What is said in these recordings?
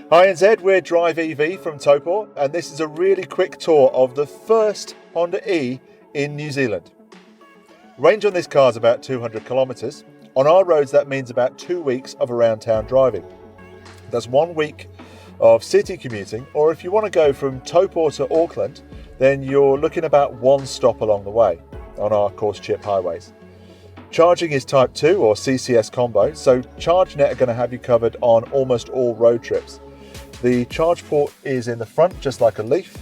Hi, it's Ed, we're DriveEV from Topor, and this is a really quick tour of the first Honda E in New Zealand. Range on this car is about 200 kilometres. On our roads that means about 2 weeks of around town driving. That's 1 week of city commuting, or if you want to go from Topor to Auckland, then you're looking about one stop along the way on our coarse chip highways. Charging is Type 2 or CCS combo, so ChargeNet are going to have you covered on almost all road trips. The charge port is in the front, just like a Leaf,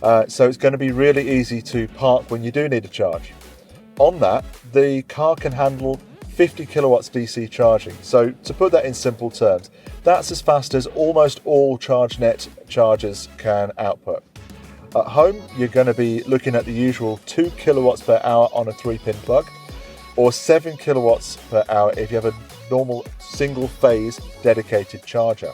so it's going to be really easy to park when you do need a charge. On that, the car can handle 50 kilowatts DC charging. So to put that in simple terms, that's as fast as almost all ChargeNet chargers can output. At home, you're going to be looking at the usual 2 kilowatts per hour on a 3-pin plug, or 7 kilowatts per hour if you have a normal single phase dedicated charger.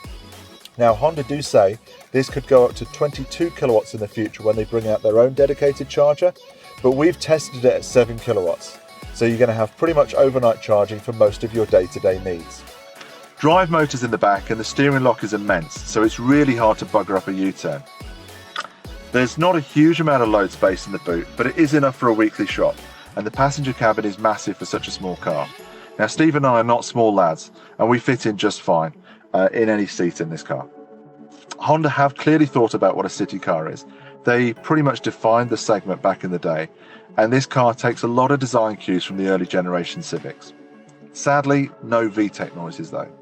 Now, Honda do say this could go up to 22 kilowatts in the future when they bring out their own dedicated charger, but we've tested it at 7 kilowatts. So you're going to have pretty much overnight charging for most of your day-to-day needs. Drive motor's in the back and the steering lock is immense, so it's really hard to bugger up a U-turn. There's not a huge amount of load space in the boot, but it is enough for a weekly shop, and the passenger cabin is massive for such a small car. Now, Steve and I are not small lads, and we fit in just fine in any seat in this car. Honda have clearly thought about what a city car is. They pretty much defined the segment back in the day, and this car takes a lot of design cues from the early generation Civics. Sadly, no VTEC noises though.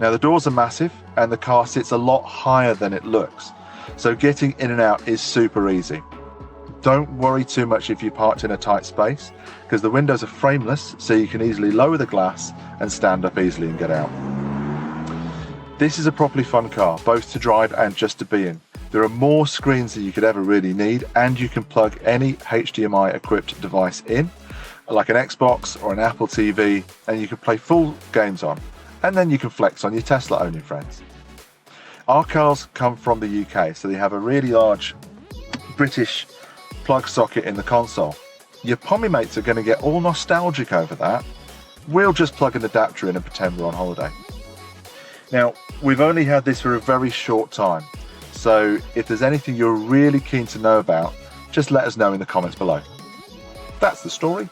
Now, the doors are massive and the car sits a lot higher than it looks, so getting in and out is super easy. Don't worry too much if you parked in a tight space, because the windows are frameless, so you can easily lower the glass and stand up easily and get out. This is a properly fun car, both to drive and just to be in. There are more screens than you could ever really need, and you can plug any HDMI equipped device in, like an Xbox or an Apple TV, and you can play full games on, and then you can flex on your Tesla owning friends. Our cars come from the UK, so they have a really large British plug socket in the console. Your Pommy mates are going to get all nostalgic over that. We'll just plug an adapter in and pretend we're on holiday. Now, we've only had this for a very short time, so if there's anything you're really keen to know about, just let us know in the comments below. That's the story.